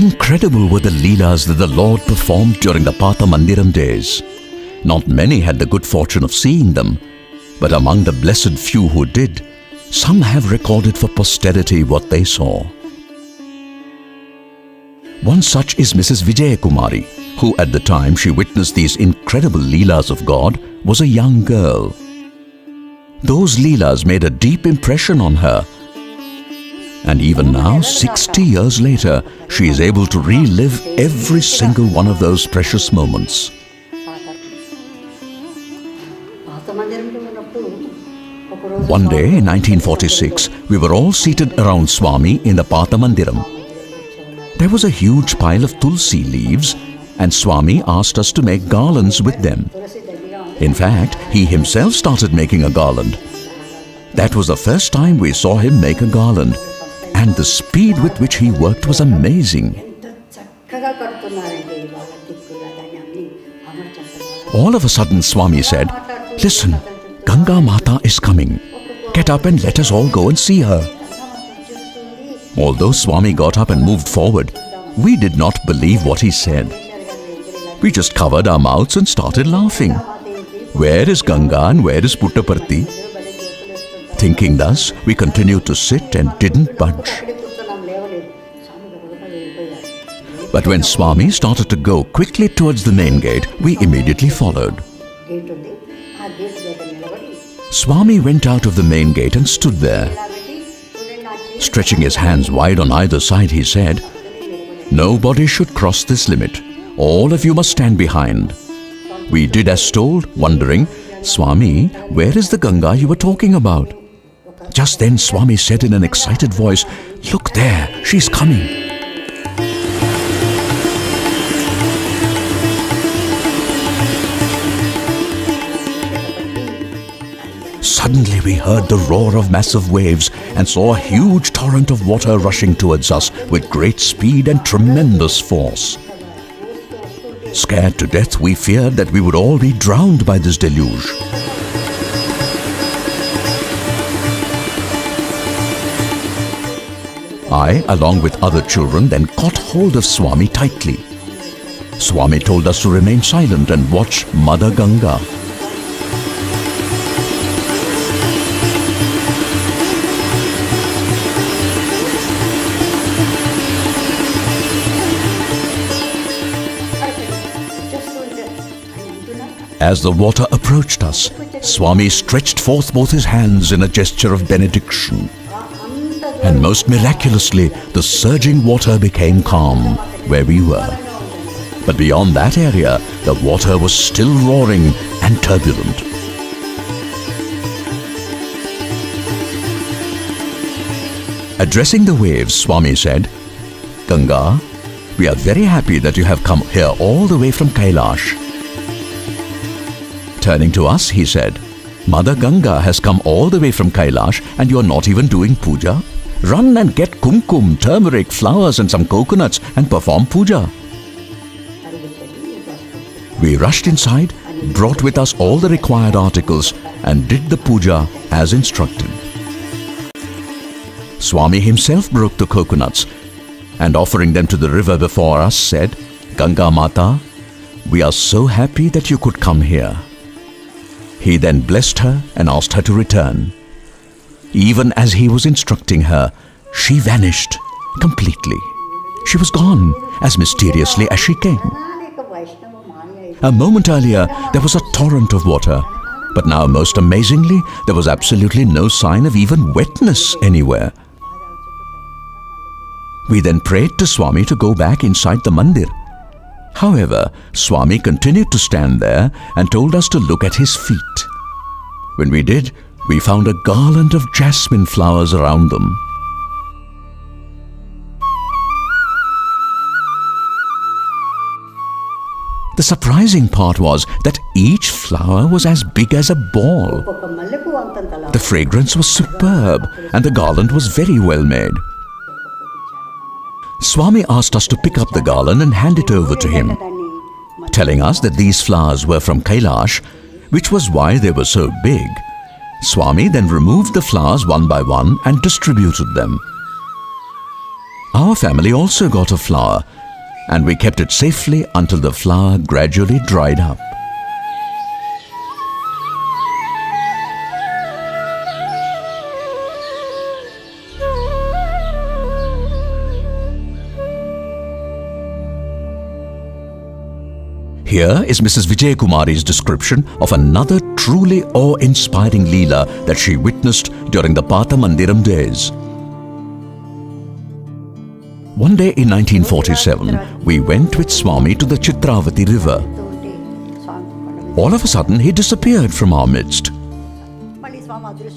Incredible were the leelas that the Lord performed during the Patha Mandiram days. Not many had the good fortune of seeing them, but among the blessed few who did, some have recorded for posterity what they saw. One such is Mrs. Vijaya Kumari, who at the time she witnessed these incredible leelas of God was a young girl. Those leelas made a deep impression on her, and even now, 60 years later, she is able to relive every single one of those precious moments. One day in 1946, we were all seated around Swami in the Patha Mandiram. There was a huge pile of tulsi leaves, and Swami asked us to make garlands with them. In fact, he himself started making a garland. That was the first time we saw him make a garland, and the speed with which he worked was amazing. All of a sudden, Swami said, "Listen, Ganga Mata is coming. Get up and let us all go and see her." Although Swami got up and moved forward, we did not believe what he said. We just covered our mouths and started laughing. Where is Ganga and where is Puttaparthi? Thinking thus, we continued to sit and didn't budge. But when Swami started to go quickly towards the main gate, we immediately followed. Swami went out of the main gate and stood there. Stretching his hands wide on either side, he said, "Nobody should cross this limit. All of you must stand behind." We did as told, wondering, "Swami, where is the Ganga you were talking about?" Just then Swami said in an excited voice, "Look there, she's coming." Suddenly we heard the roar of massive waves and saw a huge torrent of water rushing towards us with great speed and tremendous force. Scared to death, we feared that we would all be drowned by this deluge. I, along with other children, then caught hold of Swami tightly. Swami told us to remain silent and watch Mother Ganga. As the water approached us, Swami stretched forth both his hands in a gesture of benediction. And most miraculously, the surging water became calm where we were. But beyond that area, the water was still roaring and turbulent. Addressing the waves, Swami said, "Ganga, we are very happy that you have come here all the way from Kailash." Turning to us, he said, "Mother Ganga has come all the way from Kailash and you are not even doing puja? Run and get kumkum, turmeric, flowers and some coconuts and perform puja." We rushed inside, brought with us all the required articles and did the puja as instructed. Swami himself broke the coconuts and offering them to the river before us said, "Ganga Mata, we are so happy that you could come here." He then blessed her and asked her to return. Even as he was instructing her, she vanished completely. She was gone as mysteriously as she came. A moment earlier, there was a torrent of water, but now, most amazingly, there was absolutely no sign of even wetness anywhere. We then prayed to Swami to go back inside the mandir. However, Swami continued to stand there and told us to look at his feet. When we did, we found a garland of jasmine flowers around them. The surprising part was that each flower was as big as a ball. The fragrance was superb and the garland was very well made. Swami asked us to pick up the garland and hand it over to him, telling us that these flowers were from Kailash, which was why they were so big. Swami then removed the flowers one by one and distributed them. Our family also got a flower, and we kept it safely until the flower gradually dried up. Here is Mrs. Vijay Kumari's description of another truly awe-inspiring Leela that she witnessed during the Patha Mandiram days. One day in 1947, we went with Swami to the Chitravati river. All of a sudden, he disappeared from our midst.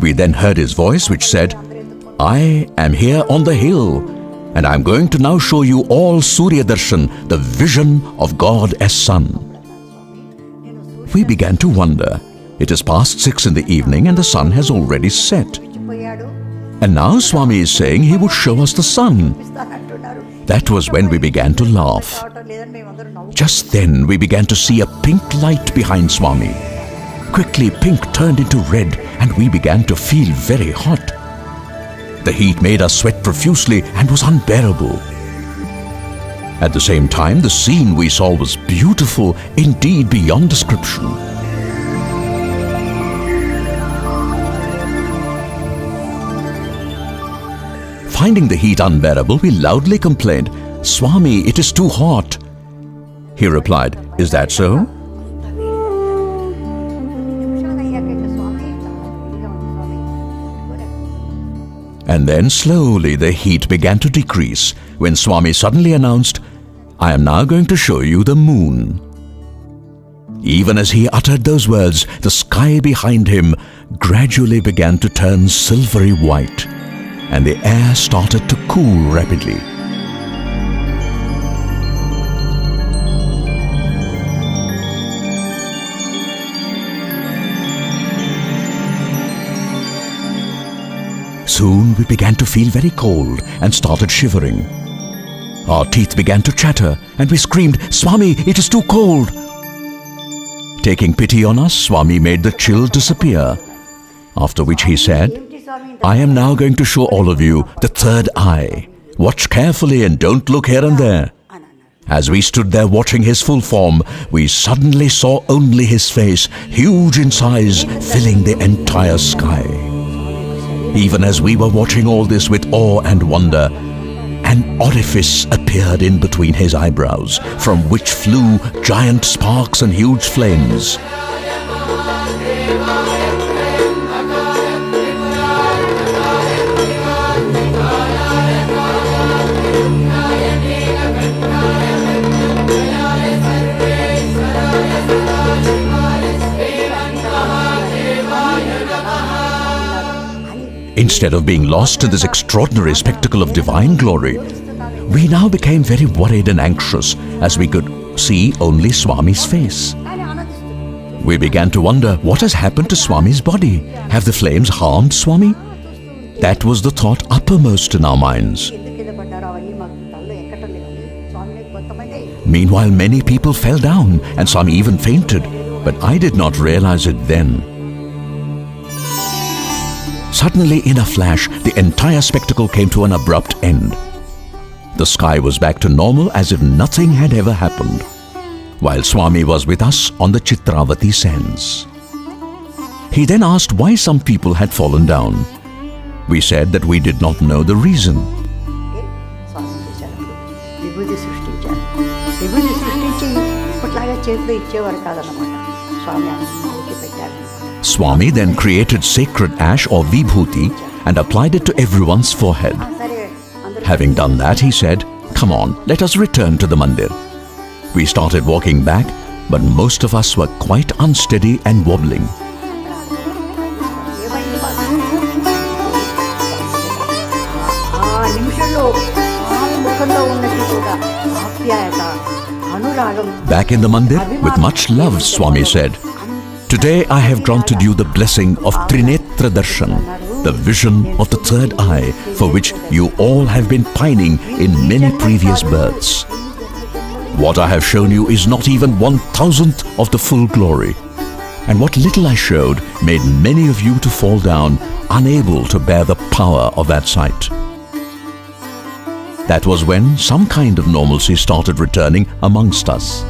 We then heard his voice which said, "I am here on the hill, and I am going to now show you all Surya Darshan, the vision of God as Sun." We began to wonder. It is past 6 in the evening and the sun has already set. And now Swami is saying he would show us the sun. That was when we began to laugh. Just then we began to see a pink light behind Swami. Quickly pink turned into red and we began to feel very hot. The heat made us sweat profusely and was unbearable. At the same time, the scene we saw was beautiful, indeed beyond description. Finding the heat unbearable, we loudly complained, "Swami, it is too hot." He replied, "Is that so?" And then slowly the heat began to decrease when Swami suddenly announced, "I am now going to show you the moon." Even as he uttered those words, the sky behind him gradually began to turn silvery white, and the air started to cool rapidly. Soon we began to feel very cold and started shivering. Our teeth began to chatter and we screamed, "Swami, it is too cold!" Taking pity on us, Swami made the chill disappear, after which he said, "I am now going to show all of you the third eye. Watch carefully and don't look here and there." As we stood there watching his full form, we suddenly saw only his face, huge in size, filling the entire sky. Even as we were watching all this with awe and wonder, an orifice appeared in between his eyebrows, from which flew giant sparks and huge flames. Instead of being lost in this extraordinary spectacle of divine glory, we now became very worried and anxious as we could see only Swami's face. We began to wonder, what has happened to Swami's body? Have the flames harmed Swami? That was the thought uppermost in our minds. Meanwhile, many people fell down and some even fainted, but I did not realize it then. Suddenly, in a flash, the entire spectacle came to an abrupt end. The sky was back to normal as if nothing had ever happened, while Swami was with us on the Chitravati sands. He then asked why some people had fallen down. We said that we did not know the reason. Swami then created sacred ash or vibhuti and applied it to everyone's forehead. Having done that, he said, "Come on, let us return to the mandir." We started walking back, but most of us were quite unsteady and wobbling. Back in the mandir, with much love, Swami said, "Today I have granted you the blessing of Trinetra Darshan, the vision of the third eye, for which you all have been pining in many previous births. What I have shown you is not even 1,000th of the full glory, and what little I showed made many of you to fall down, unable to bear the power of that sight. That was when some kind of normalcy started returning amongst us.